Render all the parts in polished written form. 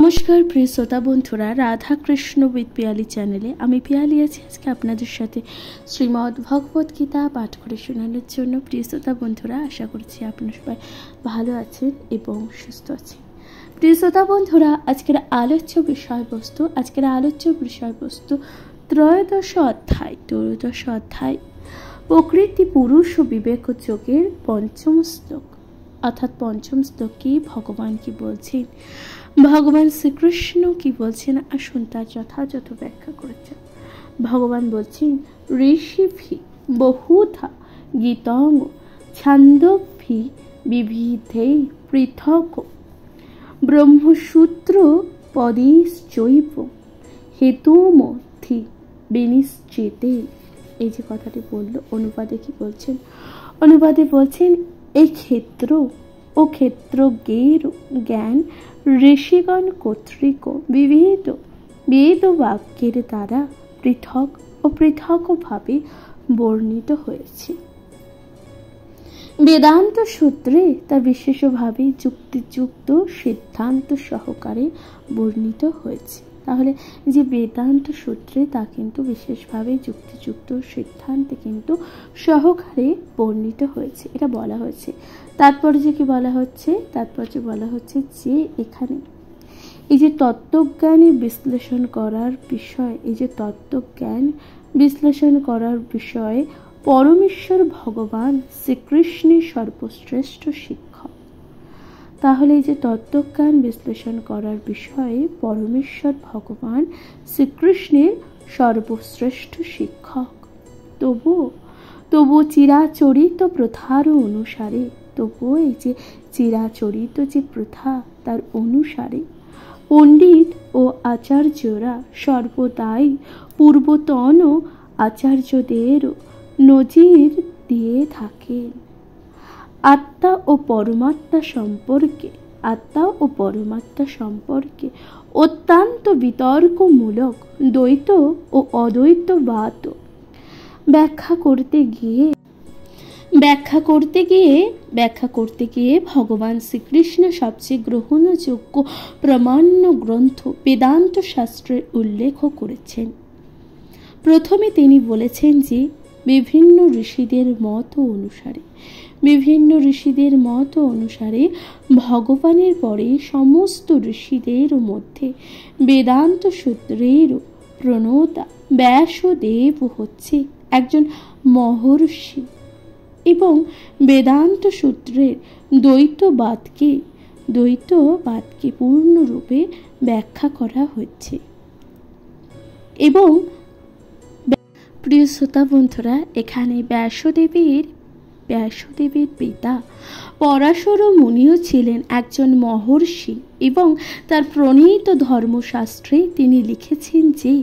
নমস্কার প্রিয় শ্রোতা বন্ধুরা, রাধা কৃষ্ণ উইথ পিয়ালি চ্যানেলে আমি পিয়ালি আছি আজকে আপনাদের সাথে শ্রীমদ্ ভগবত গীতা পাঠ করে শোনানোর জন্য। প্রিয় শ্রোতা বন্ধুরা, আশা করছি আপনারা সবাই ভালো আছেন এবং সুস্থ আছেন। প্রিয় শ্রোতা বন্ধুরা, আজকের আলোচ্য বিষয়বস্তু ত্রয়োদশ অধ্যায় প্রকৃতি পুরুষ ও বিবেক যোগের পঞ্চম শ্লোক, অর্থাৎ পঞ্চম শ্লোকে ভগবান কি বলছেন, ভগবান শ্রীকৃষ্ণ কি বলছেন, আসুন তার যথাযথ ব্যাখ্যা করেছেন। ভগবান বলছেন, ঋষিভি বহুধা গীতং ছন্দোভি বিবিধে পৃথক ব্রহ্মসূত্র পদেশ্চৈব হেতুমথি বিনিশ্চিতে। এই যে কথাটি বলল, অনুবাদে কি বলছেন? অনুবাদে বলছেন, এই ক্ষেত্র ও ক্ষেত্রজ্ঞের জ্ঞান ঋষিগণ কর্তৃক বিবিধ বেদ বাক্যের দ্বারা পৃথক ও পৃথকভাবে বর্ণিত হয়েছে। বেদান্ত সূত্রে তা বিশেষভাবে যুক্তিযুক্ত সিদ্ধান্ত সহকারে বর্ণিত হয়েছে। তাহলে যে বেদান্ত সূত্রে তা কিন্তু বিশেষভাবে যুক্তিযুক্ত সিদ্ধান্তে কিন্তু সহকারে বর্ণিত হয়েছে, এটা বলা হয়েছে। তাৎপর্য কি বলা হচ্ছে? তাৎপর্য বলা হচ্ছে যে এখানে এই যে তত্ত্বজ্ঞানে বিশ্লেষণ করার বিষয়ে পরমেশ্বর ভগবান শ্রীকৃষ্ণের সর্বশ্রেষ্ঠ শিক্ষক। তাহলে এই যে তত্ত্বজ্ঞান বিশ্লেষণ করার বিষয়ে পরমেশ্বর ভগবান শ্রীকৃষ্ণের সর্বশ্রেষ্ঠ শিক্ষক। তবু চিরাচরিত প্রথার অনুসারে, এই যে চিরাচরিত যে প্রথা তার অনুসারে পণ্ডিত ও আচার্যরা সর্বদাই পূর্বতন আচার্যদের নজির দিয়ে থাকেন। আত্মা ও পরমাত্মা সম্পর্কে অত্যন্ত বিতর্কমূলক দ্বৈত ও অদ্বৈতবাদ ব্যাখ্যা করতে গিয়ে ভগবান শ্রীকৃষ্ণ সবচেয়ে গ্রহণযোগ্য প্রামাণ্য গ্রন্থ বেদান্ত শাস্ত্রের উল্লেখ করেছেন। প্রথমে তিনি বলেছেন যে বিভিন্ন ঋষিদের মত অনুসারে ভগবানের পরে সমস্ত ঋষিদের মধ্যে বেদান্ত সূত্রের প্রণেতা ব্যাসদেব হচ্ছে একজন মহর্ষি এবং বেদান্ত সূত্রের দ্বৈতবাদকে পূর্ণরূপে ব্যাখ্যা করা হচ্ছে। এবং প্রিয় শ্রোতা বন্ধুরা, এখানে ব্যাসদেবের পিতা পরাশর মুনিও ছিলেন একজন মহর্ষি এবং তার প্রণীত ধর্মশাস্ত্রে তিনি লিখেছেন যে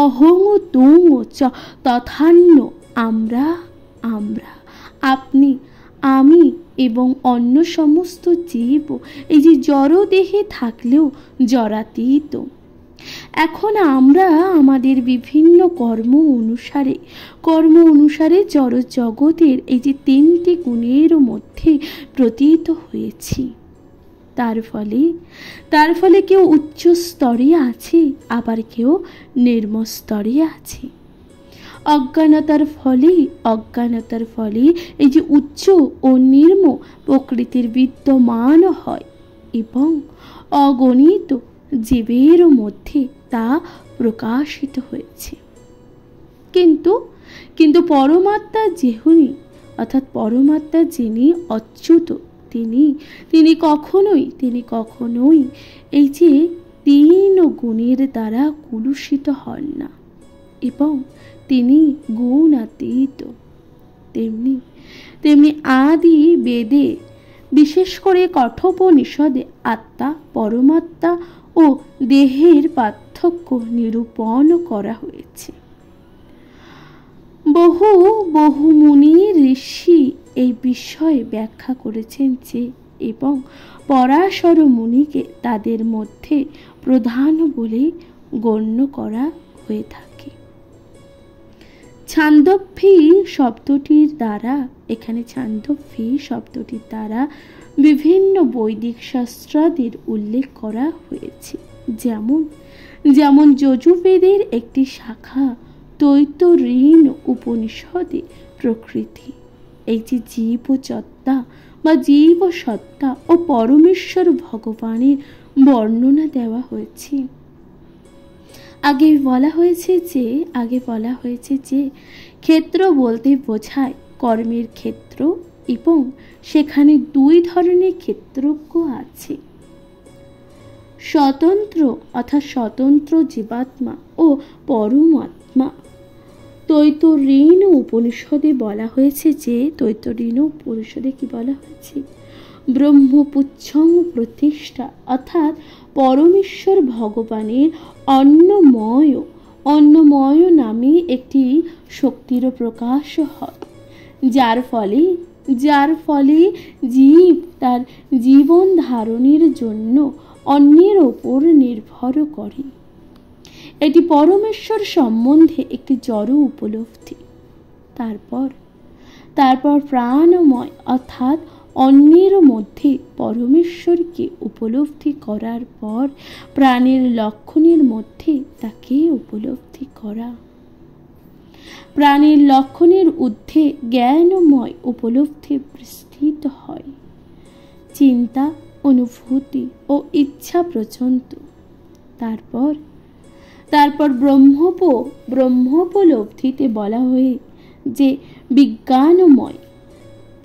অহং তুং চ তথান্য, আমরা, আপনি, আমি এবং অন্য সমস্ত জীব এই যে জড়দেহে থাকলেও জড়াতীত। এখন আমরা আমাদের বিভিন্ন কর্ম অনুসারে জড় জগতের এই যে তিনটি গুণের মধ্যে প্রতীত হয়েছি। তার ফলে কেউ উচ্চ স্তরে আছে, আবার কেউ নিম্ন স্তরে আছে। অজ্ঞানতার ফলে এই যে উচ্চ ও নিম্ন প্রকৃতির বিদ্যমান হয় এবং অগণিত জীবের মধ্যে তা প্রকাশিত হয়েছে। কিন্তু পরমাত্মা যিনি অচ্যুত, তিনি কখনোই এই যে তিন গুণের দ্বারা কুলুষিত হন না এবং তিনি গুণাতীত। তেমনি আদি বেদে, বিশেষ করে কঠোপনিষদে আত্মা, পরমাত্মা ও দেহের পার্থক্য নিরূপণ করা হয়েছে। বহু মুনি ঋষি এই বিষয়ে ব্যাখ্যা করেছেন যে, এবং পরাশর মুনিকে তাদের মধ্যে প্রধান বলে গণ্য করা হয়ে থাকে। ছান্দোভি শব্দটির দ্বারা বিভিন্ন বৈদিক শাস্ত্রাদির উল্লেখ করা হয়েছে। যেমন যেমন যজুর্বেদের একটি শাখা তৈত্তরীণ উপনিষদে প্রকৃতি, এই যে জীব ও সত্তা বা জীব ও সত্তা ও পরমেশ্বর ভগবানের বর্ণনা দেওয়া হয়েছে। আগে বলা হয়েছে যে ক্ষেত্র বলতে বোঝায় কর্মের ক্ষেত্র, এবং সেখানে দুই ধরনের ক্ষেত্রজ্ঞ আছে, স্বতন্ত্র অর্থাৎ স্বতন্ত্র জীবাত্মা ও পরমাত্মা। তৈত্তরীণ উপনিষদে বলা হয়েছে যে তৈত্তরীণ উপনিষদে কি বলা হয়েছে, ব্রহ্মপুচ্ছং প্রতিষ্ঠা, অর্থাৎ পরমেশ্বর ভগবানের অন্নময় নামে একটি শক্তির প্রকাশ হয়, যার ফলে জীব তার জীবন ধারণের জন্য অন্যের ওপর নির্ভর করে। এটি পরমেশ্বর সম্বন্ধে একটি জড় উপলব্ধি। তারপর প্রাণময় অর্থাৎ অন্যের মধ্যে পরমেশ্বরকে উপলব্ধি করার পর প্রাণের লক্ষণের মধ্যে তাকে উপলব্ধি করা। প্রাণের লক্ষণের ঊর্ধ্বে জ্ঞানময় উপলব্ধি বিস্তৃত হয়, চিন্তা, অনুভূতি ও ইচ্ছা পর্যন্ত। তারপর ব্রহ্মোপলব্ধিতে বলা হয় যে বিজ্ঞানময়,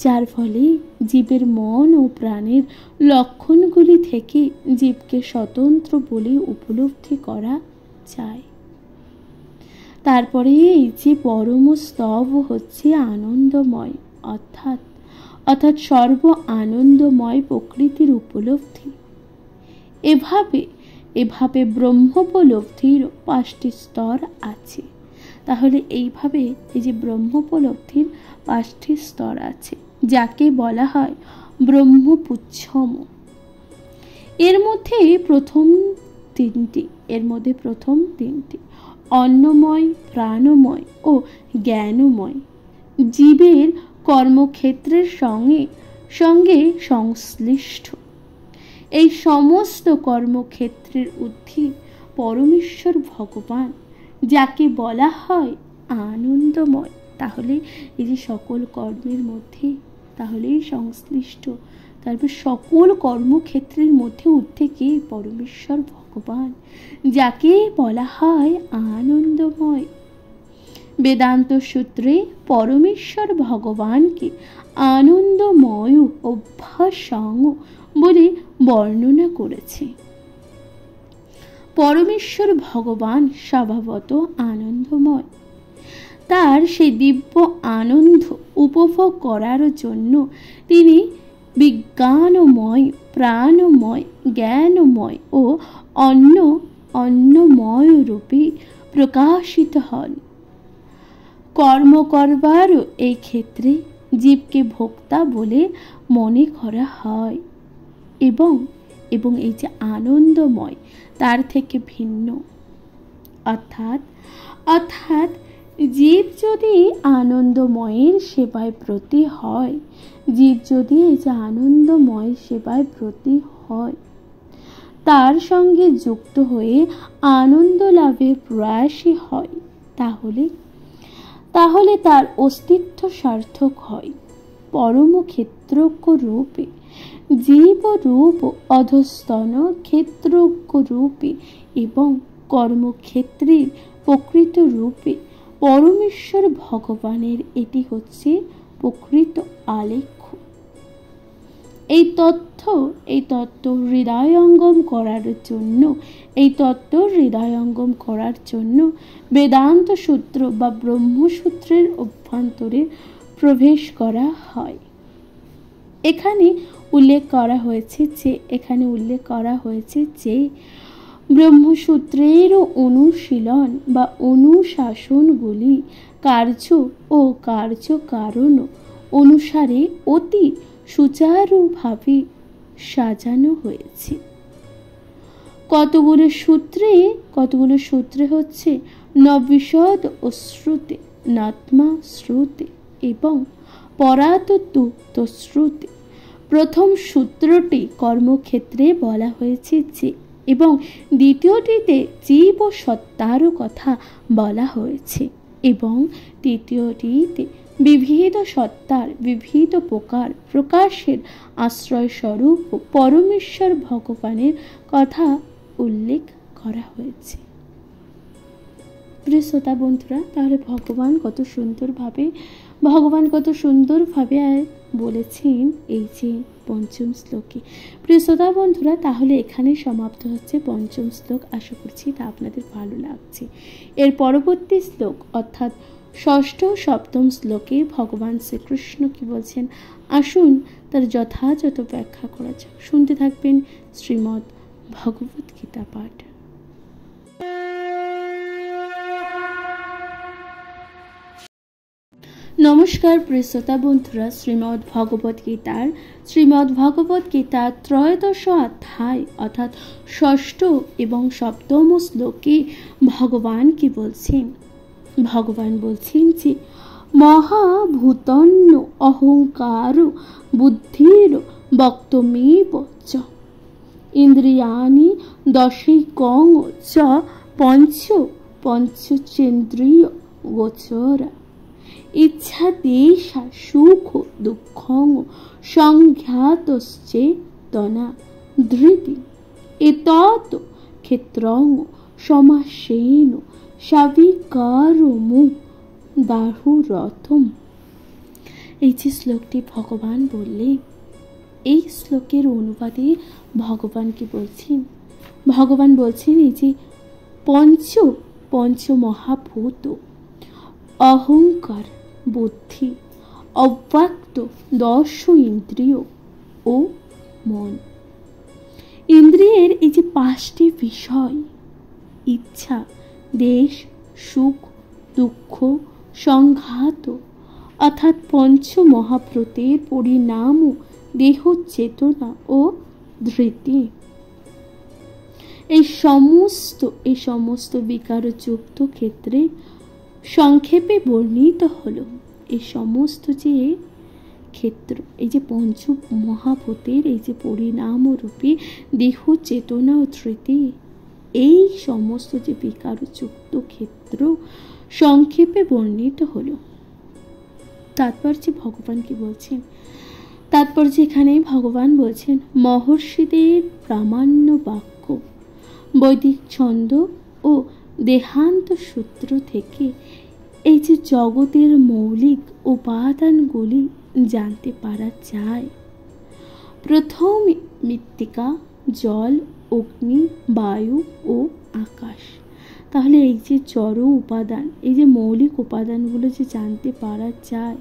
যার ফলে জীবের মন ও প্রাণের লক্ষণগুলি থেকে জীবকে স্বতন্ত্র বলে উপলব্ধি করা যায়। তারপরে এই যে পরম স্তব হচ্ছে আনন্দময়, অর্থাৎ সর্ব আনন্দময় প্রকৃতির উপলব্ধি। এভাবে ব্রহ্মোপলব্ধির 5টি স্তর আছে। তাহলে এইভাবে এই যে ব্রহ্মোপলব্ধির 5টি স্তর আছে, যাকে বলা হয় ব্রহ্মপুচ্ছম। এর মধ্যে প্রথম তিনটি অন্নময়, প্রাণময় ও জ্ঞানময় জীবের কর্মক্ষেত্রের সঙ্গে সংশ্লিষ্ট। এই সমস্ত কর্মক্ষেত্রের ঊর্ধ্বে পরমেশ্বর ভগবান, যাকে বলা হয় আনন্দময়। তাহলে এই যে সকল কর্মের মধ্যে তাহলেই সংশ্লিষ্ট, তারপর সকল কর্মক্ষেত্রের মধ্যে ঊর্ধ্বে কে? পরমেশ্বর ভগবান, যাকে বলা হয় আনন্দময়। বেদান্ত সূত্রে পরমেশ্বর ভগবানকে আনন্দময় অভ্যাসং বলে বর্ণনা করেছে। পরমেশ্বর ভগবান স্বভাবত আনন্দময়। তার সেই দিব্য আনন্দ উপভোগ করার জন্য তিনি বিজ্ঞানময়, প্রাণময়, জ্ঞানময় ও অন্নময় রূপে প্রকাশিত হন। কর্ম করবারও এই ক্ষেত্রে জীবকে ভোক্তা বলে মনে করা হয়, এবং এই যে আনন্দময় তার থেকে ভিন্ন। অর্থাৎ জীব যদি আনন্দময়ের সেবায় ব্রতী হয়, তার সঙ্গে যুক্ত হয়ে আনন্দ লাভের প্রয়াসী হয়, তাহলে তার অস্তিত্ব সার্থক হয়। পরমক্ষেত্রজ্ঞ রূপে জীব রূপ, অধস্তন ক্ষেত্রজ্ঞ রূপে এবং কর্মক্ষেত্রের প্রকৃত রূপে পরমেশ্বর ভগবানের এটি হচ্ছে প্রকৃত আলেখ্য। এই তত্ত্ব হৃদয়ঙ্গম করার জন্য বেদান্ত সূত্র বা ব্রহ্মসূত্রের অভ্যন্তরে প্রবেশ করা হয়। এখানে উল্লেখ করা হয়েছে যে ব্রহ্মসূত্রের অনুশীলন বা অনুশাসনগুলি কার্য ও কার্যকারণ অনুসারে অতি সুচারুভাবে সাজানো হয়েছে। কতগুলো সূত্রে হচ্ছে নবিশদ ও শ্রুতে, নাত্মা শ্রুতে এবং পরাতত্ত্ব শ্রুতে। প্রথম সূত্রটি কর্মক্ষেত্রে বলা হয়েছে যে এবং দ্বিতীয়টিতে জীব ও সত্তারও কথা বলা হয়েছে এবং তৃতীয়টিতে বিবিধ সত্তার বিবিধ প্রকার প্রকাশের আশ্রয়স্বরূপ পরমেশ্বর ভগবানের কথা উল্লেখ করা হয়েছে। প্রিয় শ্রোতা বন্ধুরা, তাহলে ভগবান কত সুন্দরভাবে বলেছেন এই যে পঞ্চম শ্লোকে। প্রিয় শ্রোতা বন্ধুরা, তাহলে এখানে সমাপ্ত হচ্ছে পঞ্চম শ্লোক। আশা করছি তা আপনাদের ভালো লাগছে। এর পরবর্তী শ্লোক অর্থাৎ ষষ্ঠ ও সপ্তম শ্লোকে ভগবান শ্রীকৃষ্ণ কি বলছেন, আসুন তার যথাযথ ব্যাখ্যা করা যাক। শুনতে থাকবেন শ্রীমদ্ ভগবত গীতা পাঠ। নমস্কার প্রিয় শ্রোতা বন্ধুরা, শ্রীমদ্ ভগবত গীতার ত্রয়োদশ অধ্যায় অর্থাৎ ষষ্ঠ এবং সপ্তম শ্লোকে ভগবান কি বলছেন? ভগবান বলছেন যে মহাভূতন্য অহংকার বুদ্ধির বক্তমেব চ ইন্দ্রিয়াণি দশৈকং চ পঞ্চচেন্দ্রিয় গোচরা ইচ্ছা দেশা সুখ দুঃখং সংঘাতশ্চেতনা ধৃতি এতৎ ক্ষেত্রং সমাসেন সাবিকারমু দাহুরথম। এই যে শ্লোকটি ভগবান বললেন, এই শ্লোকের অনুবাদে ভগবান কি বলছেন? ভগবান বলছেন এই যে পঞ্চ মহাভূত অহংকার বুদ্ধি অব্যক্ত দশ ইন্দ্রিয় ও মন, ইন্দ্রিয়ের এই যে পাঁচটি বিষয় ইচ্ছা দেশ সুখ দুঃখ সংঘাত অর্থাৎ পঞ্চ মহাভূতের পরিণাম দেহ চেতনা ও ধৃতি, এই সমস্ত বিকারযুক্ত ক্ষেত্রে সংক্ষেপে বর্ণিত হলো। এই সমস্ত যে ক্ষেত্র, এই যে পঞ্চ মহাভূতের এই যে পরিণাম রূপে দেহ চেতনা ও ধৃতি, এই সমস্ত যে বিকারযুক্ত ক্ষেত্র সংক্ষেপে বর্ণিত হলো। তাৎপর্য ভগবান কি বলছেন? তাৎপর্য এখানে ভগবান বলছেন মহর্ষিদের প্রামাণ্য বাক্য বৈদিক ছন্দ ও দেহান্ত সূত্র থেকে এই যে জগতের মৌলিক উপাদানগুলি জানতে পারা যায়। প্রথম মৃত্তিকা জল অগ্নি বায়ু ও আকাশ। তাহলে এই যে জড় উপাদান, এই যে মৌলিক উপাদানগুলো যে জানতে পারা যায়,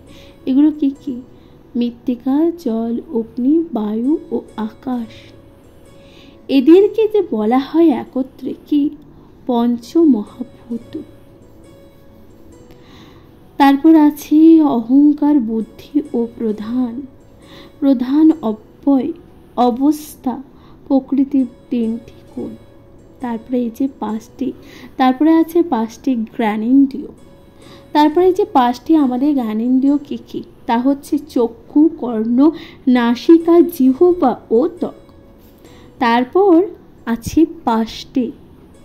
এগুলো কি কি? মৃত্তিকা জল অগ্নি বায়ু ও আকাশ। এদেরকে যে বলা হয় একত্রে কি? পঞ্চ মহাভূত। তারপর আছে অহংকার বুদ্ধি ও প্রধান অব্যয় অবস্থা প্রকৃতির তিনটি গুণ। তারপরে এই যে তারপরে আছে পাঁচটি জ্ঞানেন্দ্রিয়। তারপরে এই যে পাঁচটি আমাদের জ্ঞানেন্দ্রিয় কি কি? তা হচ্ছে চক্ষু কর্ণ নাসিকা জিহ্বা ও ত্বক। তারপর আছে পাঁচটি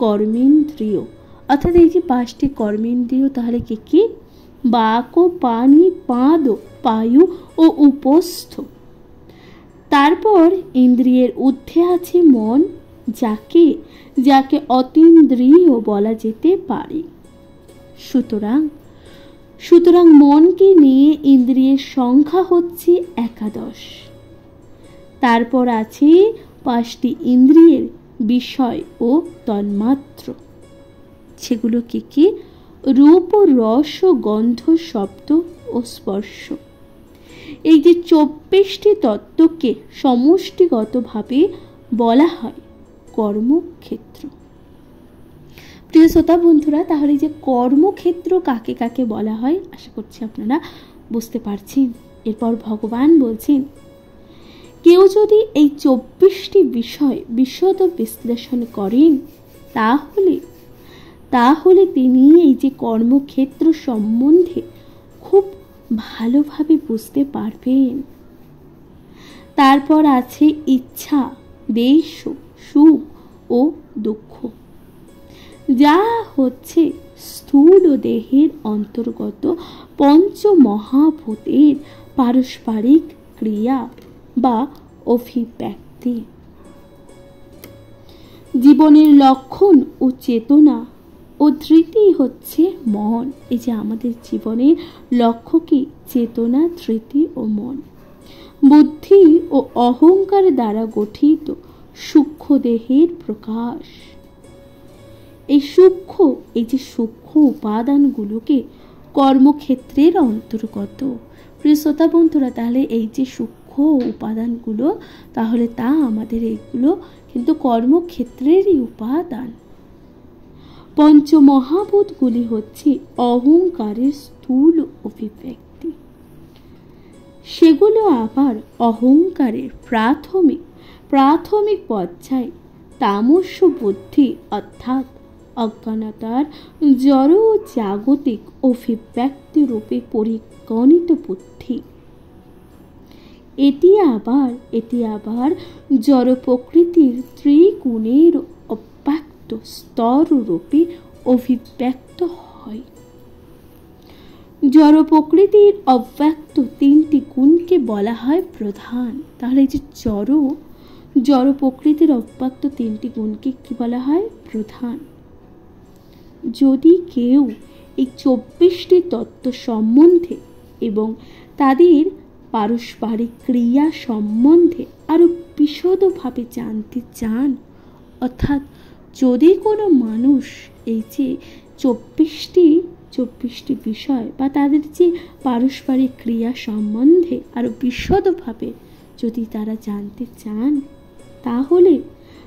কর্মেন্দ্রিয়, অর্থাৎ এই যে পাঁচটি কর্মেন্দ্রিয় তাহলে কি কি? বাক ও পানি পাদ পায়ু ও উপস্থ। তারপর ইন্দ্রিয়ের ঊর্ধ্বে আছে মন, যাকে অতীন্দ্রিয় বলা যেতে পারে। সুতরাং মনকে নিয়ে ইন্দ্রিয়ের সংখ্যা হচ্ছে 11। তারপর আছে পাঁচটি ইন্দ্রিয়ের বিষয় ও তন্মাত্র, সেগুলো কি কি? রূপ ও রস ও গন্ধ শব্দ ও স্পর্শ। এই যে 24টি তত্ত্বকে সমষ্টিগতভাবে বলা হয় কর্মক্ষেত্র। প্রিয় শ্রোতা বন্ধুরা, তাহলে যে কর্মক্ষেত্র কাকে কাকে বলা হয় আশা করছি আপনারা বুঝতে পারছেন। এরপর ভগবান বলছেন কেউ যদি এই 24টি বিষয় বিশদ বিশ্লেষণ করেন তাহলে তিনি এই যে কর্মক্ষেত্র সম্বন্ধে খুব ভালোভাবে বুঝতে পারবেন। তারপর আছে ইচ্ছা দেশ সুখ ও দুঃখ, যা হচ্ছে স্থূল দেহের অন্তর্গত পঞ্চমহাভূতের পারস্পরিক ক্রিয়া বা অভিব্যক্তি। জীবনের লক্ষণ ও চেতনা ও ধৃতি হচ্ছে মন। এই যে আমাদের জীবনের লক্ষ্য কি? চেতনা, ধৃতি ও মন। বুদ্ধি ও অহংকার দ্বারা গঠিত সূক্ষ্ম দেহের প্রকাশ। এই যে সূক্ষ্ম উপাদানগুলোকে কর্মক্ষেত্রের অন্তর্গত। প্রিয় শ্রোতা বন্ধুরা, তাহলে এই যে সূক্ষ্ম উপাদানগুলো, তাহলে তা আমাদের এইগুলো কিন্তু কর্মক্ষেত্রেরই উপাদান। পঞ্চমহাভূতগুলি হচ্ছে অহংকারের স্থূল অভিব্যক্তি। সেগুলো আবার অহংকারের প্রাথমিক পর্যায়ে তামস্য বুদ্ধি অর্থাৎ অজ্ঞানতার জড় ও জাগতিক অভিব্যক্তি রূপে পরিগণিত বুদ্ধি। এটি আবার জড় প্রকৃতির ত্রিগুণের অব্যক্ত স্তর রূপে অভিব্যক্ত হয়। জড় প্রকৃতির অব্যক্ত তিনটি গুণকে বলা হয় প্রধান। তাহলে এই যে জড় প্রকৃতির অব্যক্ত তিনটি গুণকে কি বলা হয়? প্রধান। যদি কেউ এই 24টি তত্ত্ব সম্বন্ধে এবং তাদের পারস্পরিক ক্রিয়া সম্বন্ধে আরো বিশদভাবে জানতে চান, অর্থাৎ যদি কোনো মানুষ এই যে 24টি বিষয় বা তাদের যে পারস্পরিক ক্রিয়া সম্বন্ধে আরো বিশদভাবে যদি তারা জানতে চান,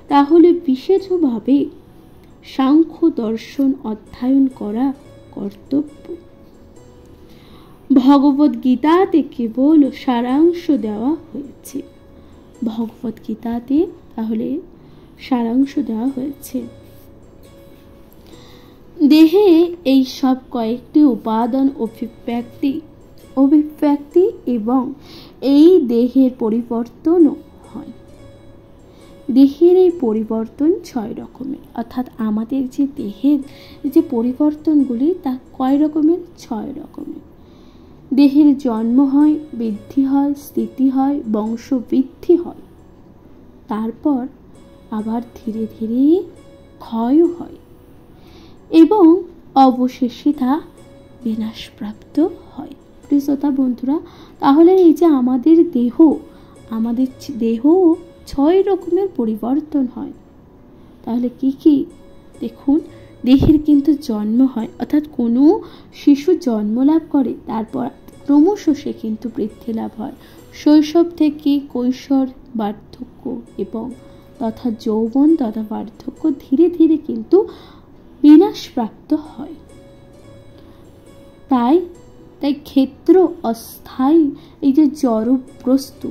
তাহলে বিশেষভাবে সাংখ্য দর্শন অধ্যয়ন করা কর্তব্য। ভগবদ গীতাতে কেবল সারাংশ দেওয়া হয়েছে। ভগবদ গীতাতে তাহলে সারাংশ দেওয়া হয়েছে। দেহে এই সব কয়েকটি উপাদান অভিব্যক্তি এবং এই দেহের পরিবর্তনও হয়। দেহের এই পরিবর্তন 6 রকমের, অর্থাৎ আমাদের যে দেহের যে পরিবর্তনগুলি তা কয় রকমের? 6 রকমের। দেহের জন্ম হয়, বৃদ্ধি হয়, স্থিতি হয়, বংশবৃদ্ধি হয়, তারপর আবার ধীরে ধীরে ক্ষয় হয় এবং অবশেষে তা বিনাশপ্রাপ্ত হয়। প্রিয় শ্রোতা বন্ধুরা, তাহলে এই যে আমাদের দেহ 6 রকমের পরিবর্তন হয়। তাহলে কি? দেখুন, দেহের কিন্তু জন্ম হয়, অর্থাৎ কোনো শিশু জন্ম লাভ করে, তারপর ক্রমশ সে কিন্তু বৃদ্ধি লাভ হয়। শৈশব থেকে কৈশোর, বার্ধক্য এবং তথা যৌবন তথা বার্ধক্য ধীরে ধীরে কিন্তু বিনাশপ্রাপ্ত হয়। তাই ক্ষেত্র অস্থায়ী, এই যে জড় বস্তু,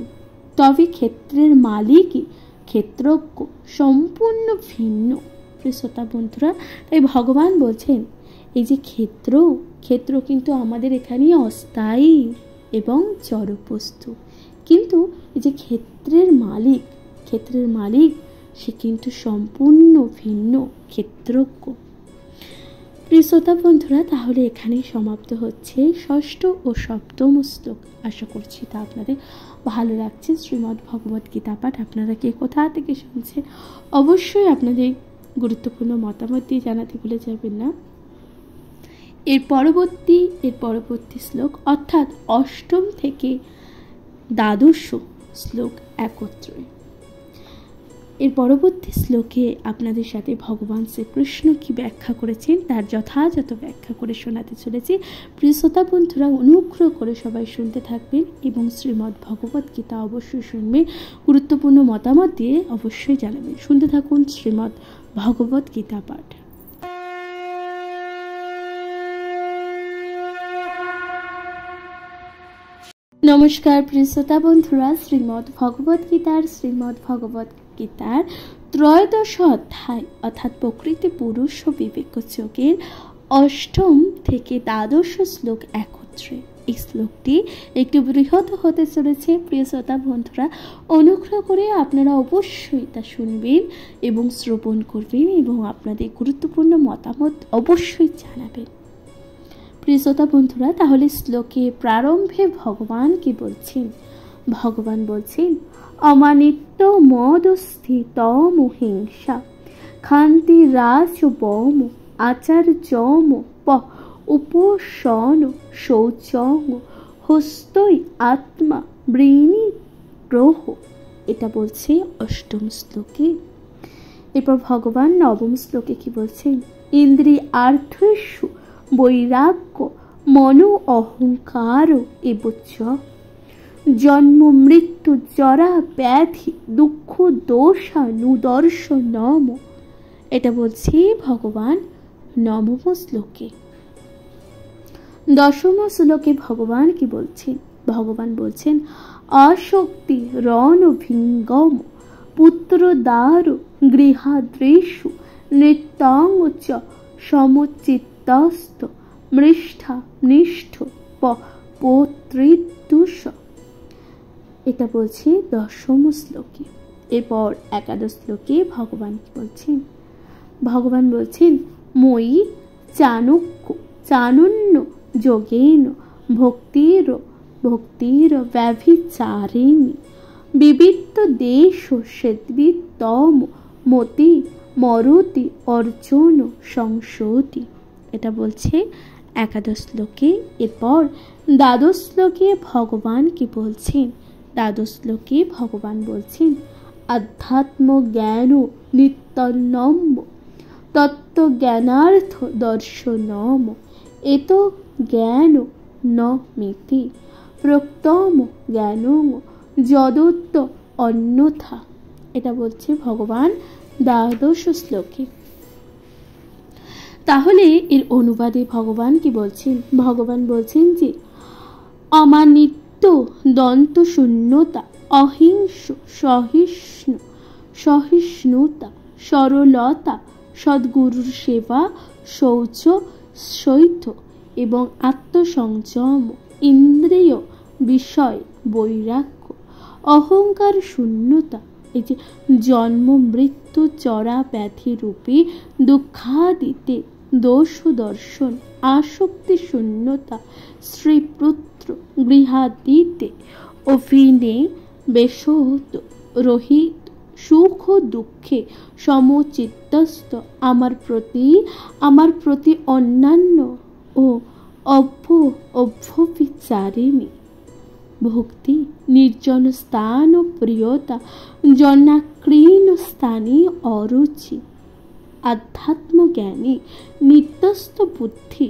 তবে ক্ষেত্রের মালিকই ক্ষেত্রজ্ঞ সম্পূর্ণ ভিন্ন। শ্রোতা বন্ধুরা, তাই ভগবান বলছেন এই যে ক্ষেত্র কিন্তু আমাদের এখানে অস্থায়ী এবং জড় বস্তু, কিন্তু এই যে ক্ষেত্রের মালিক সে কিন্তু সম্পূর্ণ ভিন্ন, ক্ষেত্রজ্ঞ। প্রিয় শ্রোতা বন্ধুরা, তাহলে এখানেই সমাপ্ত হচ্ছে 6ষ্ঠ ও 7ম শ্লোক। আশা করছি তা আপনাদের ভালো লাগছে। শ্রীমদ্ ভগবত গীতা পাঠ আপনারা কে কোথা থেকে শুনছেন অবশ্যই আপনাদের গুরুত্বপূর্ণ মতামত দিয়ে জানাতে ভুলে যাবেন না। এর পরবর্তী শ্লোক অর্থাৎ 8ম থেকে 12শ শ্লোক একত্রে। এর পরবর্তী শ্লোকে আপনাদের সাথে ভগবান শ্রীকৃষ্ণ কি ব্যাখ্যা করেছেন তার যথাযথ ব্যাখ্যা করে শোনাতে চলেছি। প্রিয় শ্রোতা বন্ধুরা, অনুগ্রহ করে সবাই শুনতে থাকবেন এবং শ্রীমদ্ ভগবত গীতা অবশ্যই শুনবেন। গুরুত্বপূর্ণ মতামত দিয়ে অবশ্যই জানাবেন। শুনতে থাকুন শ্রীমদ্ ভগবত গীতা পাঠ। নমস্কার প্রিয় শ্রোতা বন্ধুরা, শ্রীমদ্ ভগবত গীতার 13শ অধ্যায় অর্থাৎ প্রকৃতি পুরুষ ও বিবেক যোগের 8ম থেকে 12শ শ্লোক একত্রে। এই শ্লোকটি একটু বৃহৎ হতে চলেছে। প্রিয় শ্রোতা বন্ধুরা, অনুগ্রহ করে আপনারা অবশ্যই তা শুনবেন এবং শ্রবণ করবেন এবং আপনাদের গুরুত্বপূর্ণ মতামত অবশ্যই জানাবেন। প্রিয় শ্রোতা বন্ধুরা, তাহলে শ্লোকে প্রারম্ভে ভগবান কি বলছেন? ভগবান বলছেন, অমানিত্য মদস্থিত হিংসা খান্তি রাজ বম আচার্যম প উপসন শৌচং হস্তই আত্মা বৃণী গ্রহ। এটা বলছে অষ্টম শ্লোকে। এরপর ভগবান নবম শ্লোকে কি বলছেন? ইন্দ্রিয়ার্থেষু বৈরাগ্য মনো অহংকার এবচ জন্ম মৃত্যু জরা ব্যাধি দুঃখ দোষানুদর্শনম। এটা বলছি ভগবান নবম শ্লোকে। দশম শ্লোকে ভগবান কি বলছেন? ভগবান বলছেন, অশক্তি রণভিঙ্গম পুত্র দ্বার গৃহাদ্রেষু নৃত্যং চ সমচিত্তস্ত মৃষ্ঠা নিষ্ঠ পৌত্রিতুষ। এটা বলছি দশম শ্লোকে। এরপর একাদশ শ্লোকে ভগবান কি বলছেন? ভগবান বলছেন, মই চাণক্য চানুন্য যোগেন ভক্তির ভক্তির ব্যভিচারিণী বিবিত্ত দেশ সেদ্বিত্তম মতি মরতি অর্জুন সংশোতি। এটা বলছে একাদশ শ্লোকে। এরপর দ্বাদশ শ্লোকে ভগবান কি বলছেন? দ্বাদশ শ্লোকে ভগবান বলছেন, আধ্যাত্ম জ্ঞান নিত্যনম তত্ত্বজ্ঞানার্থ দর্শনম এত জ্ঞান ন মিতি প্রক্তম জ্ঞানং যদুত্ত অন্যথা। এটা বলছে ভগবান দ্বাদশ শ্লোকে। তাহলে এর অনুবাদে ভগবান কি বলছেন? ভগবান বলছেন যে অমানিত্য দন্ত শূন্যতা অহিংস সহিষ্ণু সহিষ্ণুতা সরলতা সদ্গুরুর সেবা শৌচ শৈথ এবং আত্মসংযম ইন্দ্রিয় বিষয় বৈরাগ্য অহংকার শূন্যতা, এই যে জন্ম মৃত্যু চরা ব্যাধি রূপী দুঃখাদিতে দোষ দর্শন আসক্তি শূন্যতা শ্রীপুত্র গৃহাদিতে অভিনে বেশত রহিত সুখ দুঃখে সমচিত্তস্ত আমার প্রতি অন্যান্য ও অভ্যবিচারিণী ভক্তি নির্জন স্থান ও প্রিয়তা জনাকৃণ স্থানে অরুচি আধ্যাত্মজ্ঞানী নিত্যস্থ বুদ্ধি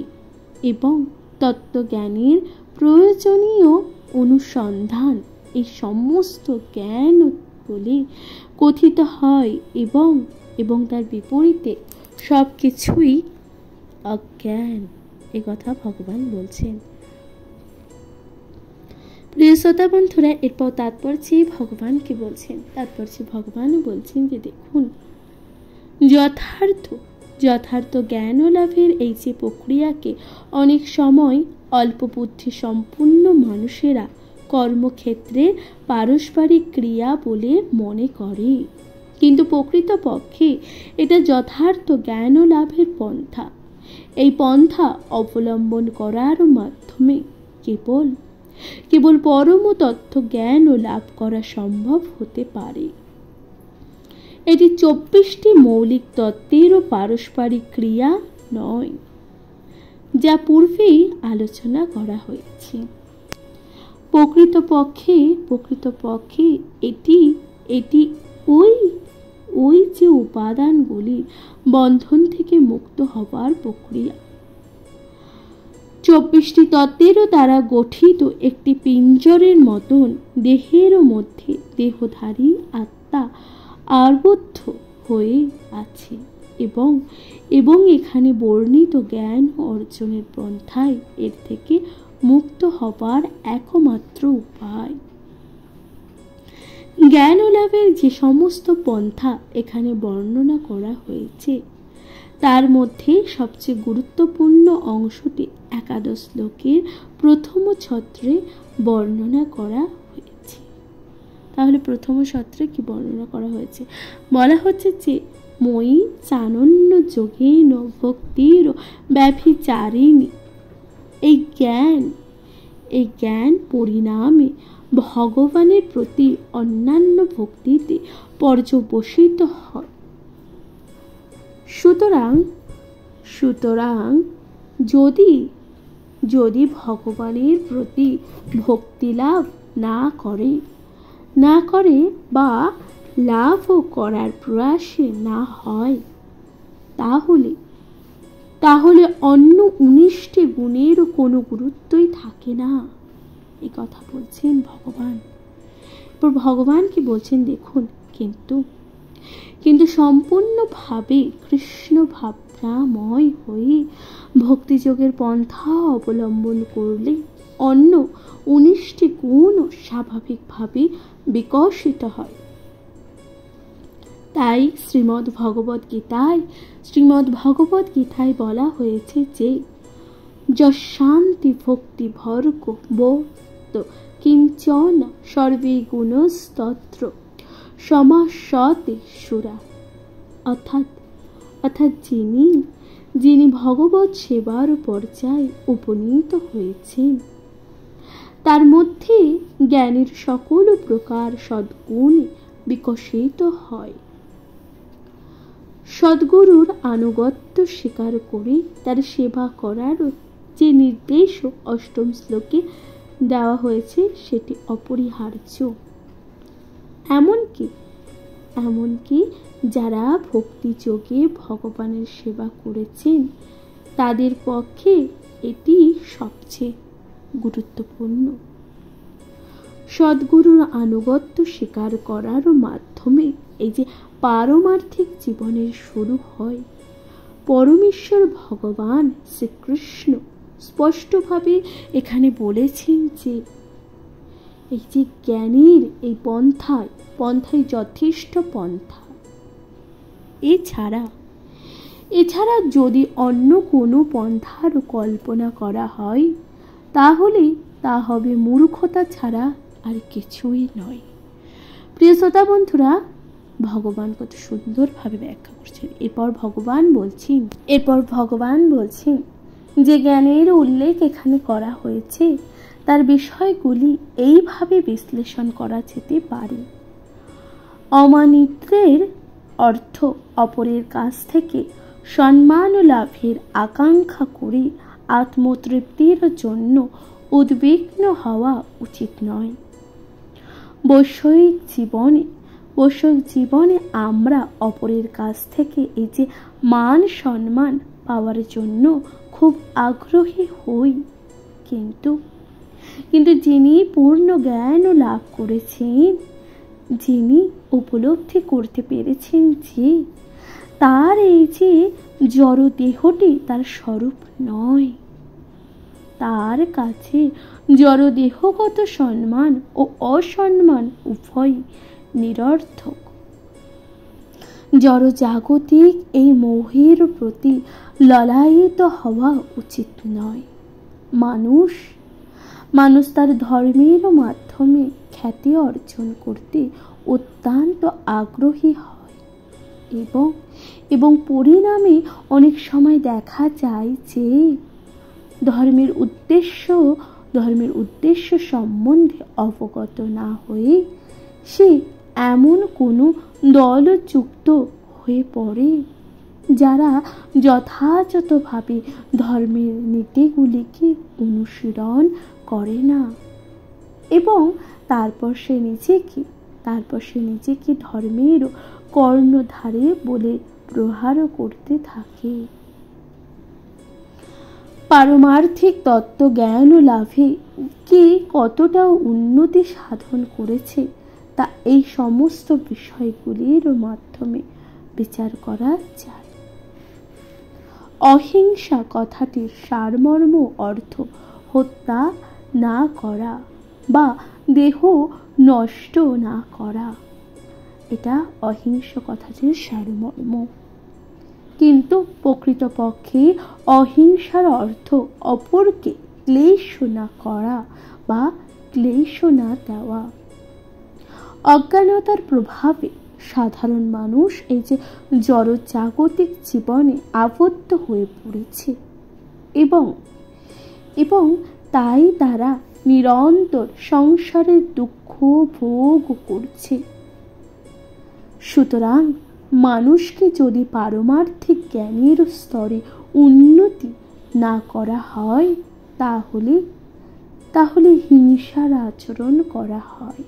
এবং তত্ত্বজ্ঞানের প্রয়োজনীয় অনুসন্ধান এই সমস্ত জ্ঞান বলে কথিত হয় এবং তার বিপরীতে সব কিছুই অজ্ঞান। এ কথা ভগবান বলছেন। প্রিয় শ্রোতা বন্ধুরা, এরপর তাৎপর্যে ভগবান কি বলছেন? তাৎপর্যে ভগবানও বলছেন যে দেখুন, যথার্থ জ্ঞান লাভের এই যে প্রক্রিয়াকে অনেক সময় অল্প বুদ্ধি সম্পন্ন মানুষেরা কর্মক্ষেত্রে পারস্পরিক ক্রিয়া বলে মনে করে, কিন্তু প্রকৃতপক্ষে এটা যথার্থ জ্ঞান লাভের পন্থা। এই পন্থা অবলম্বন করার মাধ্যমে কেবল পরম তত্ত্ব জ্ঞান লাভ করা সম্ভব হতে পারে। এটি 24টি মৌলিক তত্ত্বেরও পারস্পরিক ক্রিয়া নয়, যা পূর্বেই আলোচনা করা হয়েছে। প্রকৃতপক্ষে এটি ওই যে উপাদানগুলি বন্ধন থেকে মুক্ত হবার প্রক্রিয়া। 24টি তত্ত্বেরও দ্বারা গঠিত একটি পিঞ্জরের মতন দেহেরও মধ্যে দেহধারী আত্মা আবদ্ধ হয়ে আছে এবং এখানে বর্ণিত জ্ঞান অর্জনের পন্থাই এর থেকে মুক্ত হবার একমাত্র উপায়। জ্ঞান লাভের যে সমস্ত পন্থা এখানে বর্ণনা করা হয়েছে তার মধ্যে সবচেয়ে গুরুত্বপূর্ণ অংশটি একাদশ শ্লোকের প্রথম ছত্রে বর্ণনা করা হয়েছে। তাহলে প্রথম ছত্রে কি বর্ণনা করা হয়েছে? বলা হচ্ছে যে মই চানন্য যোগেন ভক্তির ব্যভিচারিণী, এই জ্ঞান পরিণামে ভগবানের প্রতি অন্যান্য ভক্তিতে পর্যবসিত হয়। সুতরাং যদি ভগবানের প্রতি ভক্তি লাভ না করে বা লাভও করার প্রয়াসে না হয়, তাহলে অন্য 19টি গুণের কোনো গুরুত্বই থাকে না। এই কথা বলছেন ভগবান। ভগবান কি বলছেন দেখুন, কিন্তু সম্পূর্ণভাবে কৃষ্ণ ভাবনাময় হয়ে ভক্তিযোগের পন্থা অবলম্বন করলে অন্য 19টি গুণ স্বাভাবিকভাবে বিকশিত হয়। তাই শ্রীমদ্ ভগবদ গীতায় বলা হয়েছে যে যশান্তি ভক্তি ভর্গ বোধ কিঞ্চন সর্বে গুণস্তত্র সমাসতে সুরা, অর্থাৎ যিনি ভগবত সেবার পর্যায়ে উপনীত হয়েছেন তার মধ্যে জ্ঞানের সকল প্রকার সদ্গুণে বিকশিত হয়। সদ্গুরুর আনুগত্য স্বীকার করে তার সেবা করার যে নির্দেশ 8ম শ্লোকে দেওয়া হয়েছে সেটি অপরিহার্য। এমনকি যারা ভক্তিযোগে ভগবানের সেবা করেছেন তাদের পক্ষে এটি সবচেয়ে গুরুত্বপূর্ণ। সদ্গুরুর আনুগত্য স্বীকার করার মাধ্যমে এই যে পারমার্থিক জীবনের শুরু হয়। পরমেশ্বর ভগবান শ্রীকৃষ্ণ স্পষ্টভাবে এখানে বলেছেন যে এই যে জ্ঞানীর এই পন্থায় যথেষ্ট পন্থা, এছাড়া যদি অন্য কোনো পন্থার কল্পনা করা হয় তাহলে তা হবে মূর্খতা ছাড়া আর কিছুই নয়। প্রিয় শ্রোতা বন্ধুরা, ভগবান কত সুন্দরভাবে ব্যাখ্যা করছেন। এরপর ভগবান বলছেন যে জ্ঞানের উল্লেখ এখানে করা হয়েছে তার বিষয়গুলি এইভাবে বিশ্লেষণ করা যেতে পারে। অমানিত্বের অর্থ অপরের কাছ থেকে সম্মান লাভের আকাঙ্ক্ষা করে আত্মতৃপ্তির জন্য উদ্বিগ্ন হওয়া উচিত নয়। বৈষয়িক জীবনে আমরা অপরের কাছ থেকে এই যে মান সম্মান পাওয়ার জন্য খুব আগ্রহী হই, কিন্তু যিনি পূর্ণ জ্ঞান লাভ করেছেন, যিনি উপলব্ধি করতে পেরেছেন যে তার এই যে জড় দেহটি তার স্বরূপ নয়, তার কাছে জড় দেহগত সম্মান ও অসম্মান উভয় নিরর্থক। জড় জাগতিক এই মোহের প্রতি ললায়িত হওয়া উচিত নয়। মানুষ তার ধর্মের মাধ্যমে খ্যাতি অর্জন করতে অত্যন্ত আগ্রহী হয় এবং পরিণামে অনেক সময় দেখা যায় যে ধর্মের উদ্দেশ্য সম্বন্ধে অবগত না হয়ে সে এমন কোনো দলযুক্ত হয়ে পড়ে যারা যথাযথভাবে ধর্মের নীতিগুলিকে অনুসরণ করে না, এবং তারপর সে নিজেকে ধর্মের কর্ণধারে বলে প্রহার করতে থাকে। পারমার্থিক তত্ত্ব জ্ঞান লাভে কে কতটা উন্নতি সাধন করেছে তা এই সমস্ত বিষয়গুলির মাধ্যমে বিচার করা যায়। অহিংসা কথাটির সারমর্ম অর্থ হত্যা না করা বা দেহ নষ্ট না করা, এটা অহিংস কথাটির সারমর্ম। কিন্তু প্রকৃতপক্ষে অহিংসার অর্থ অপরকে ক্লেশ না করা বা ক্লেশ না দেওয়া। অজ্ঞানতার প্রভাবে সাধারণ মানুষ এই যে জড়জাগতিক জীবনে আবদ্ধ হয়ে পড়েছে এবং তাই তারা নিরন্তর সংসারের দুঃখ ভোগ করছে। সুতরাং মানুষকে যদি পারমার্থিক জ্ঞানের স্তরে উন্নতি না করা হয় তাহলে হিংসার আচরণ করা হয়।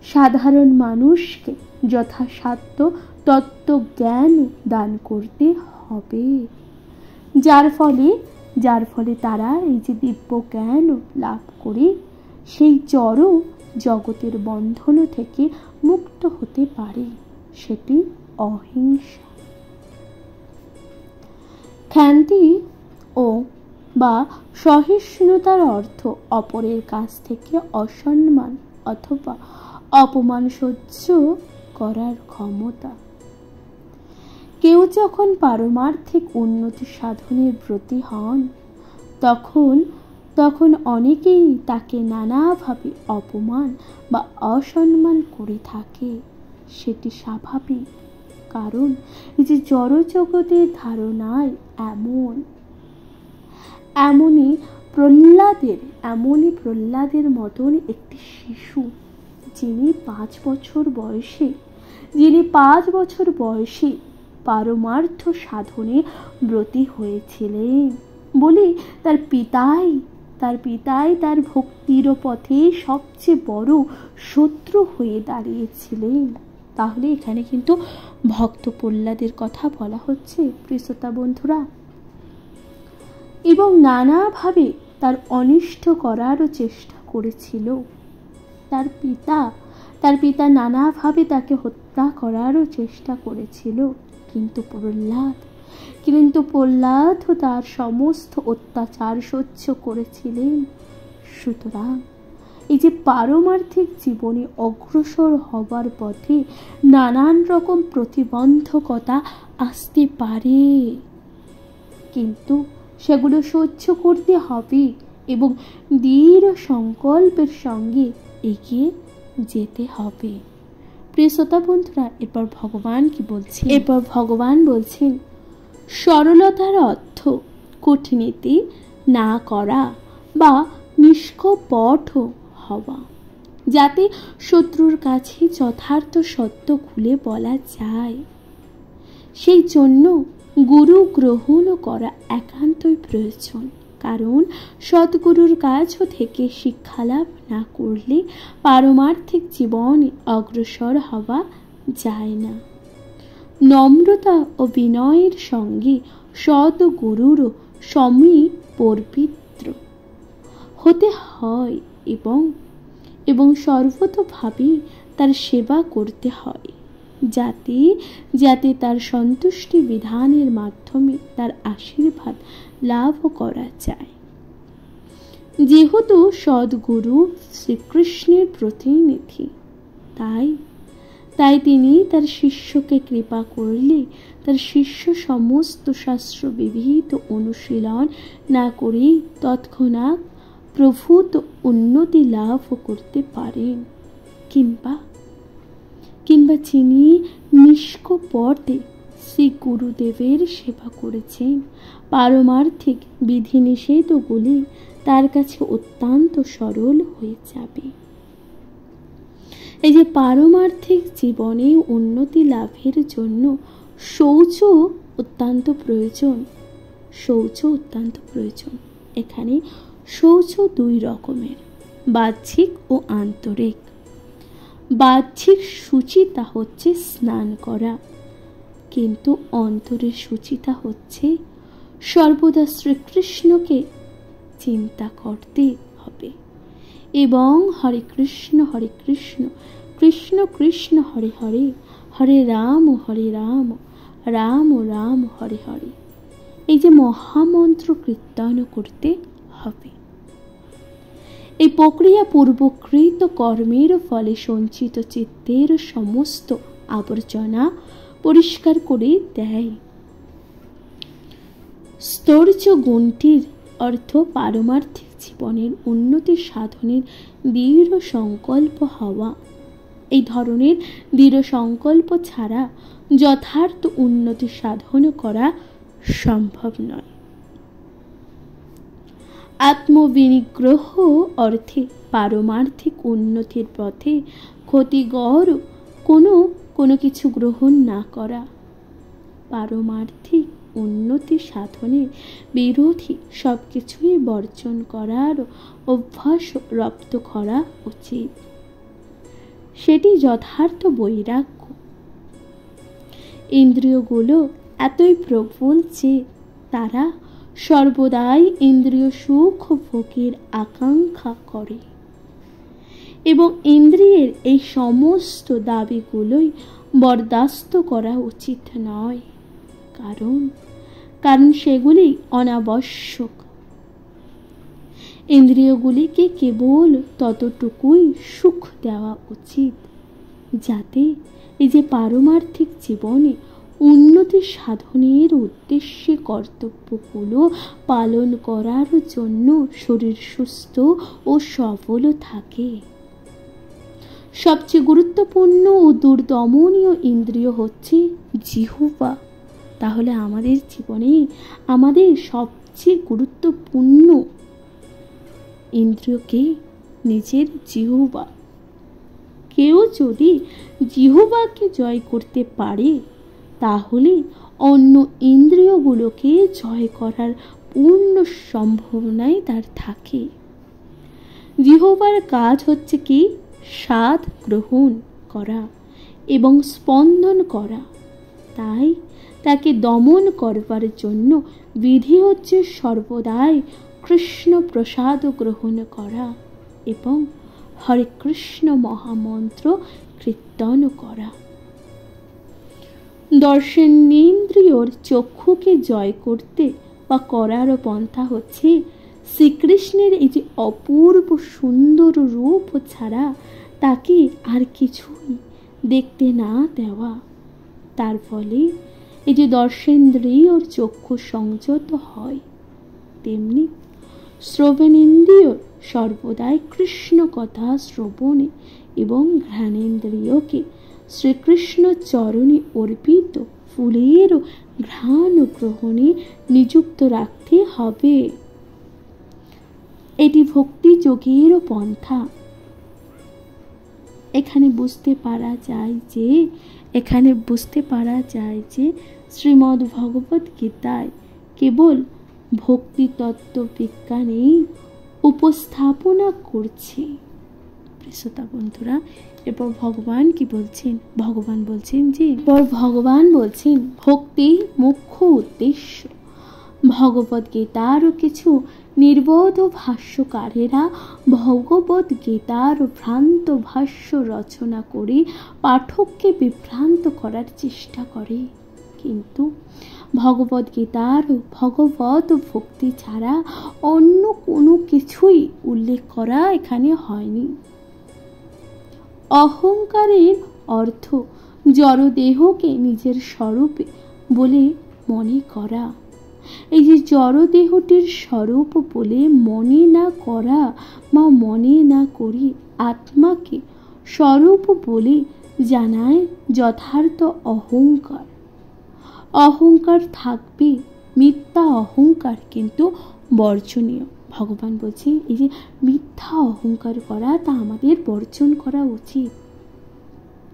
সাধারণ মানুষকে যথাসাধ্য তত্ত্বজ্ঞান দান করতে হবে, যার ফলে তারা এই যে দিব্য জ্ঞান লাভ করে সেই জড় জগতের বন্ধন থেকে মুক্ত হতে পারে। সেটি অহিংসা। ক্ষান্তি বা সহিষ্ণুতার অর্থ অপরের কাছ থেকে অসম্মান অথবা অপমান সহ্য করার ক্ষমতা। কেউ যখন পারমার্থিক উন্নতি সাধনের ব্রতী হন তখন অনেকেই তাকে নানাভাবে অপমান বা অসম্মান করে থাকে। সেটি স্বাভাবিক, কারণ এই যে জড়জগতের ধারণায় এমনই প্রহ্লাদের মতন একটি শিশু যিনি 5 বছর বয়সে পারমার্থ সাধনে ব্রতী হয়েছিলেন বলে তার পিতাই তার ভক্তির পথে সবচেয়ে বড় শত্রু হয়ে দাঁড়িয়েছিলেন। তাহলে এখানে কিন্তু ভক্ত প্রহ্লাদের কথা বলা হচ্ছে প্রিয়শ্রোতা বন্ধুরা। এবং নানাভাবে তার অনিষ্ট করারও চেষ্টা করেছিল। তার পিতা নানাভাবে তাকে হত্যা করারও চেষ্টা করেছিল, কিন্তু প্রহ্লাদ তার সমস্ত অত্যাচার সহ্য করেছিলেন। সুতরাং এই যে পারমার্থিক জীবনে অগ্রসর হবার পথে নানান রকম প্রতিবন্ধকতা আসতে পারে, কিন্তু সেগুলো সহ্য করতে হবে এবং দৃঢ় সংকল্পের সঙ্গে এগিয়ে যেতে হবে। প্রিয় শ্রোতা বন্ধুরা, এরপর ভগবান বলছেন সরলতার অর্থ কূটনীতি না করা বা নিষ্কপট হওয়া, যাতে শত্রুর কাছে যথার্থ সত্য খুলে বলা যায়। সেই জন্য গুরু গ্রহণ করা একান্তই প্রয়োজন, কারণ সদ্গুরুর কাছ থেকে শিক্ষালাভ না করলে পারমার্থিক জীবনে অগ্রসর হওয়া যায় না। নম্রতা ও বিনয়ের সঙ্গে সদ্গুরুর সমীপবিত্র হতে হয় এবং সর্বতোভাবে তার সেবা করতে হয়, যাতে তার সন্তুষ্টি বিধানের মাধ্যমে তার আশীর্বাদ লাভ করা যায়। যেহেতু সদ্গুরু শ্রীকৃষ্ণের প্রতিনিধি, তাই তিনি তার শিষ্যকে কৃপা করলে তার শিষ্য সমস্ত শাস্ত্র বিবিধ অনুশীলন না করেই তৎক্ষণাৎ প্রভূত উন্নতি লাভ করতে পারেন, কিংবা যিনি নিষ্কপটে শ্রী গুরুদেবের সেবা করেছেন, পারমার্থিক বিধিনিষেধগুলি তার কাছে অত্যন্ত সরল হয়ে যাবে। এই যে পারমার্থিক জীবনে উন্নতি লাভের জন্য শৌচ অত্যন্ত প্রয়োজন। এখানে শৌচ 2 রকমের, বাহ্যিক ও আন্তরিক। বাহ্যিক শুচিতা হচ্ছে স্নান করা, কিন্তু অন্তরের শুচিতা হচ্ছে সর্বদা শ্রীকৃষ্ণকে চিন্তা করতে হবে এবং হরে কৃষ্ণ কৃষ্ণ কৃষ্ণ হরে হরে, হরে রাম রাম রাম হরে হরে, এই যে মহামন্ত্র কীর্তন করতে হবে। এই প্রক্রিয়া পূর্বকৃত কর্মের ফলে সঞ্চিত চিত্তের সমস্ত আবর্জনা পরিষ্কার করে দেয়। স্তর্য গুণটির অর্থ পারমার্থিক জীবনের উন্নতি সাধনের দৃঢ় সংকল্প হওয়া। এই ধরনের দৃঢ় সংকল্প ছাড়া যথার্থ উন্নতি সাধন করা সম্ভব নয়। আত্মবিনিগ্রহ অর্থে পারমার্থিক উন্নতির পথে ক্ষতিকর কোনো কিছু গ্রহণ না করা। পারমার্থিক উন্নতি সাধনের বিরোধী সবকিছুই বর্জন করার অভ্যাস রপ্ত করা উচিত। সেটি যথার্থ বৈরাগ্য। ইন্দ্রিয়গুলো এতই প্রবল যে তারা সর্বদাই ইন্দ্রিয় সুখ ভোগের আকাঙ্ক্ষা করে এবং ইন্দ্রিয়ের এই সমস্ত দাবিগুলোই বরদাস্ত করা উচিত নয়, কারণ সেগুলি অনাবশ্যক। ইন্দ্রিয়গুলিকে কেবল ততটুকুই সুখ দেওয়া উচিত যাতে এই যে পারমার্থিক জীবনে উন্নতি সাধনের উদ্দেশ্যে কর্তব্যগুলো পালন করার জন্য শরীর সুস্থ ও সবল থাকে। সবচেয়ে গুরুত্বপূর্ণ ও দুর্দমনীয় ইন্দ্রিয় হচ্ছে জিহ্বা। তাহলে আমাদের জীবনে আমাদের সবচেয়ে গুরুত্বপূর্ণ ইন্দ্রিয়কে নিজের জিহ্বা। কেউ যদি জিহ্বাকে জয় করতে পারে তাহলে অন্য ইন্দ্রিয়গুলোকে জয় করার পূর্ণ সম্ভাবনাই তার থাকে। জিহ্বার কাজ হচ্ছে কি? স্বাদ গ্রহণ করা এবং স্পন্দন করা। তাই তাকে দমন করবার জন্য বিধি হচ্ছে সর্বদাই কৃষ্ণ প্রসাদ গ্রহণ করা এবং হরে কৃষ্ণ মহামন্ত্র কীর্তন করা। দর্শনেন্দ্রিয়র চক্ষুকে জয় করতে বা করার পন্থা হচ্ছে শ্রীকৃষ্ণের এই যে অপূর্ব সুন্দর রূপ ছাড়া তাকে আর কিছুই দেখতে না দেওয়া। তার ফলে এই যে দর্শনেন্দ্রিয়র চক্ষু সংযত হয়, তেমনি শ্রবণেন্দ্রিয় সর্বদাই কৃষ্ণ কথা শ্রবণে এবং ঘ্রাণেন্দ্রিয়কে শ্রীকৃষ্ণ চরণে অর্পিত ফুলের ঘ্রাণ গ্রহণে নিযুক্ত রাখতে হবে। এটি ভক্তি যোগের পন্থা। এখানে বুঝতে পারা যায় যে শ্রীমদ্ ভগবত গীতায় কেবল ভক্তি তত্ত্ব বিজ্ঞানেই উপস্থাপনা করছে। শ্রোতা বন্ধুরা, এরপর ভগবান কি বলছেন? ভগবান বলছেন ভক্তি মুখ্য উদ্দেশ্য। ভগবত গীতারও কিছু নির্বোধ ভাষ্যকারেরা ভগবত গীতার ভ্রান্ত ভাষ্য রচনা করে পাঠককে বিভ্রান্ত করার চেষ্টা করে, কিন্তু ভগবত গীতার ভগবত ভক্তি ছাড়া অন্য কোনো কিছুই উল্লেখ করা এখানে হয়নি। অহংকারের অর্থ জড়দেহকে নিজের স্বরূপে বলে মনে করা। এই যে জড়দেহটির স্বরূপ বলে মনে না করা বা মনে না করি আত্মাকে স্বরূপ বলে জানায় যথার্থ অহংকার। অহংকার থাকবে, মিথ্যা অহংকার কিন্তু বর্জনীয়। ভগবান বলছেন এই যে মিথ্যা অহংকার করা তা আমাদের বর্জন করা উচিত,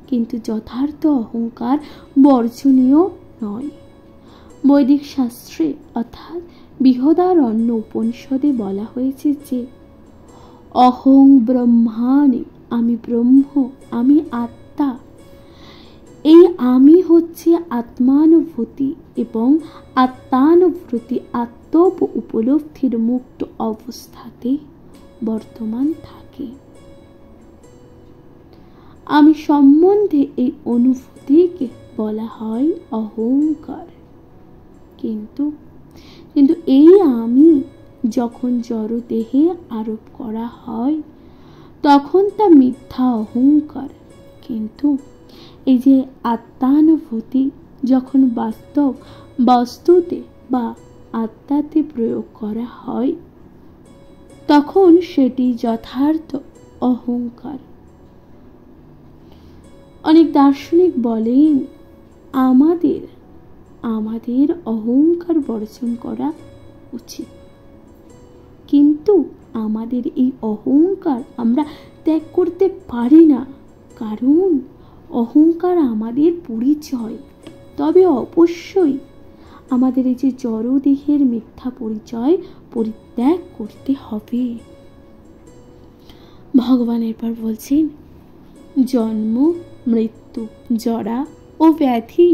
কিন্তু যথার্থ অহংকার বর্জনীয় নয়। বৈদিক শাস্ত্রে অর্থাৎ বৃহদারণ্য উপনিষদে বলা হয়েছে যে অহং ব্রহ্মাণি, আমি ব্রহ্ম, আমি আত্মা। এই আমি হচ্ছে আত্মানুভূতি এবং আত্মানুভূতি আত্ম উপলব্ধির মুক্ত অবস্থাতে বর্তমান থাকে। আমি সম্বন্ধে এই অনুভূতিকে বলা হয় অহংকার। কিন্তু এই আমি যখন জড় দেহে আরোপ করা হয় তখন তা মিথ্যা অহংকার। কিন্তু এই যে আত্মানুভূতি যখন বস্তুতে বা আত্মাতে প্রয়োগ করা হয়, তখন সেটি যথার্থ অহংকার। অনেক দার্শনিক বলেন আমাদের অহংকার বর্জন করা উচিত, কিন্তু আমাদের এই অহংকার আমরা ত্যাগ করতে পারি না, কারণ অহংকার আমাদের পরিচয়। তবে অবশ্যই আমাদের এই যে জড়দেহের মিথ্যা পরিচয় পরিত্যাগ করতে হবে। ভগবান এরপর বলছেন, জন্ম, মৃত্যু, জরা ও ব্যাধি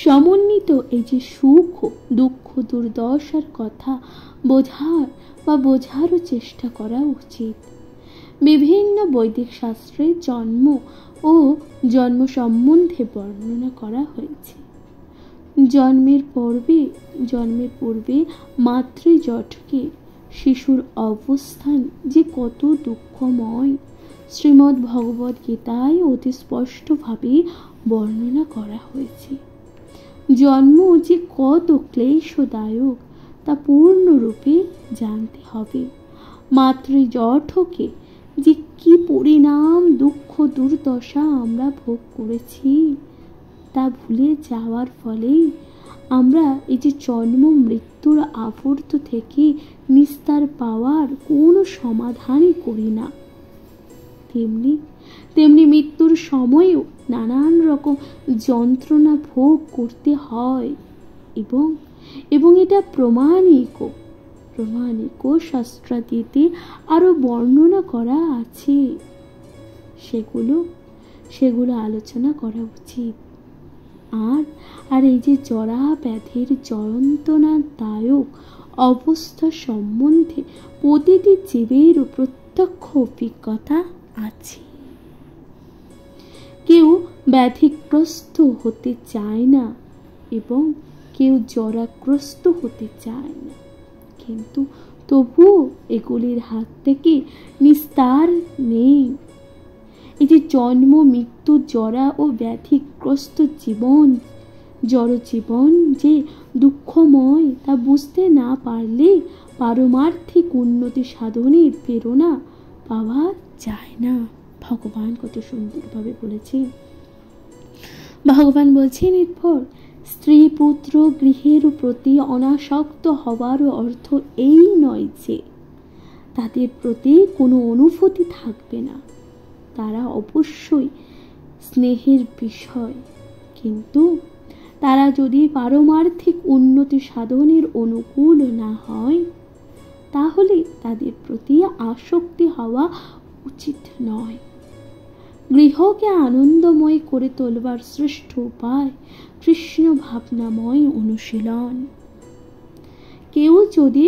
সমন্বিত এই যে সুখ দুঃখ দুর্দশার কথা বোঝারও চেষ্টা করা উচিত। বিভিন্ন বৈদিক শাস্ত্রে জন্ম ও জন্ম সম্বন্ধে বর্ণনা করা হয়েছে। জন্মের পূর্বে মাতৃজঠকে শিশুর অবস্থান যে কত দুঃখময়, শ্রীমদ্ ভগবদ গীতায় অতি স্পষ্টভাবে বর্ণনা করা হয়েছে। জন্ম যে কত ক্লেশদায়ক তা পূর্ণরূপে জানতে হবে। মাতৃজঠকে যে কি পরিণাম দুঃখ দুর্দশা আমরা ভোগ করেছি তা ভুলে যাওয়ার ফলে আমরা এই যে জন্ম মৃত্যুর আবর্ত থেকে নিস্তার পাওয়ার কোনো সমাধানই করি না। তেমনি মৃত্যুর সময়ও নানান রকম যন্ত্রণা ভোগ করতে হয় এবং এটা প্রমাণিক শাস্ত্রাদিতে আরো বর্ণনা করা আছে, সেগুলো আলোচনা করা উচিত। আর এই যে জরা ব্যাধির যন্ত্রণাদায়ক অবস্থা সম্বন্ধে প্রতিটি জীবের প্রত্যক্ষ অভিজ্ঞতা আছে। কেউ ব্যাধিগ্রস্ত হতে চায় না এবং কেউ জরাগ্রস্ত হতে চায় না, কিন্তু তবুও এগুলির হাত থেকে নিস্তার নেই। এই যে জন্ম মৃত্যু জরা ও ব্যাধিগ্রস্ত জড়জীবন যে দুঃখময় তা বুঝতে না পারলে পারমার্থিক উন্নতি সাধনের প্রেরণা পাওয়া যায় না। ভগবান কত সুন্দরভাবে বলেছেন। ভগবান বলছেন এরপর, স্ত্রী পুত্র গৃহের প্রতি অনাসক্ত হওয়ার অর্থ এই নয় যে তাদের প্রতি কোনো অনুভূতি থাকবে না, তারা অবশ্যই স্নেহের বিষয়, কিন্তু তারা যদি পারমার্থিক উন্নতি সাধনের অনুকূল না হয় তাহলে তাদের প্রতি আসক্তি হওয়া উচিত নয়। গৃহকে আনন্দময় করে তোলবার শ্রেষ্ঠ উপায় কৃষ্ণ ভাবনাময় অনুশীলন। কেউ যদি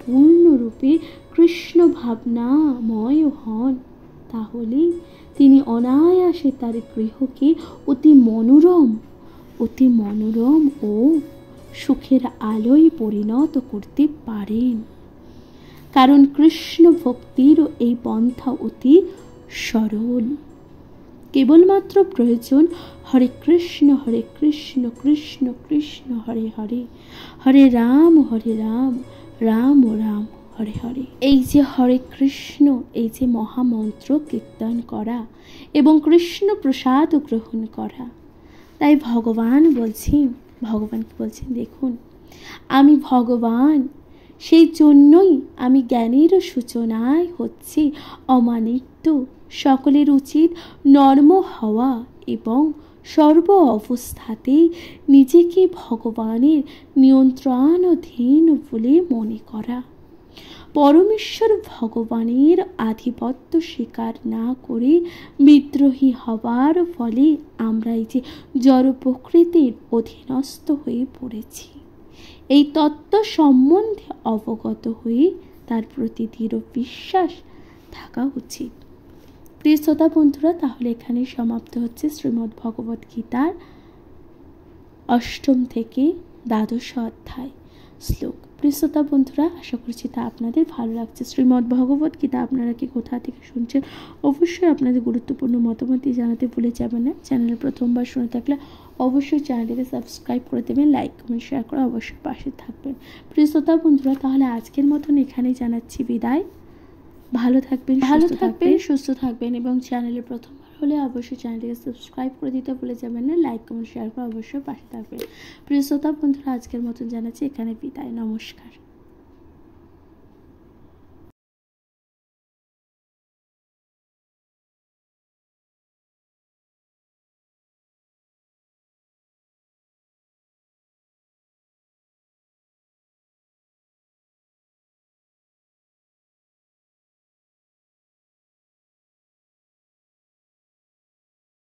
পূর্ণরূপে কৃষ্ণ ভাবনাময় হন তাহলে তিনি অনায়াসে তার গৃহকে অতি মনোরম ও সুখের আলোয় পরিণত করতে পারেন, কারণ কৃষ্ণ ভক্তির এই পন্থা অতি সরল। কেবলমাত্র প্রয়োজন হরে কৃষ্ণ কৃষ্ণ কৃষ্ণ হরে হরে, হরে রাম রাম রাম হরে হরে। এই যে হরে কৃষ্ণ, এই যে মহামন্ত্র কীর্তন করা এবং কৃষ্ণ প্রসাদ গ্রহণ করা, তাই ভগবান কি বলছেন দেখুন, আমি ভগবান, সেই জন্যই আমি জ্ঞানের সূচনায় হচ্ছে অমানিত্য। সকলের উচিত নর্ম হওয়া এবং সর্ব অবস্থাতেই নিজেকে ভগবানের নিয়ন্ত্রণাধীন বলে মনে করা। পরমেশ্বর ভগবানের আধিপত্য স্বীকার না করে বিদ্রোহী হবার ফলে আমরা এই যে জড় প্রকৃতির অধীনস্থ হয়ে পড়েছি। এই তত্ত্ব সম্বন্ধে অবগত হয়ে তার প্রতি দৃঢ় বিশ্বাস থাকা উচিত। প্রিয় শ্রোতা বন্ধুরা, তাহলে এখানেই সমাপ্ত হচ্ছে শ্রীমদ্ ভগবদ গীতার ৮ম থেকে ১২শ অধ্যায় শ্লোক। প্রিয় শ্রোতা বন্ধুরা, আশা করছি তা আপনাদের ভালো লাগছে। শ্রীমদ্ ভগবত গীতা আপনারা কি কোথা থেকে শুনছেন অবশ্যই আপনাদের গুরুত্বপূর্ণ মতামত দিয়ে জানাতে ভুলে যাবেন না। চ্যানেলে প্রথমবার শুনে থাকলে অবশ্যই চ্যানেলটিকে সাবস্ক্রাইব করে দেবেন, লাইক কমেন্ট শেয়ার করে অবশ্যই পাশে থাকবেন। প্রিয় শ্রোতা বন্ধুরা, তাহলে আজকের মতন এখানেই জানাচ্ছি বিদায়। ভালো থাকবেন, সুস্থ থাকবেন এবং চ্যানেলে প্রথমবার হলে অবশ্যই চ্যানেলটিকে সাবস্ক্রাইব করে দিতে ভুলে যাবেন না, লাইক কমেন্ট শেয়ার করে অবশ্যই পাশে থাকবেন। প্রিয় শ্রোতা বন্ধুরা, আজকের মতন জানাচ্ছি এখানে বিদায়। নমস্কার।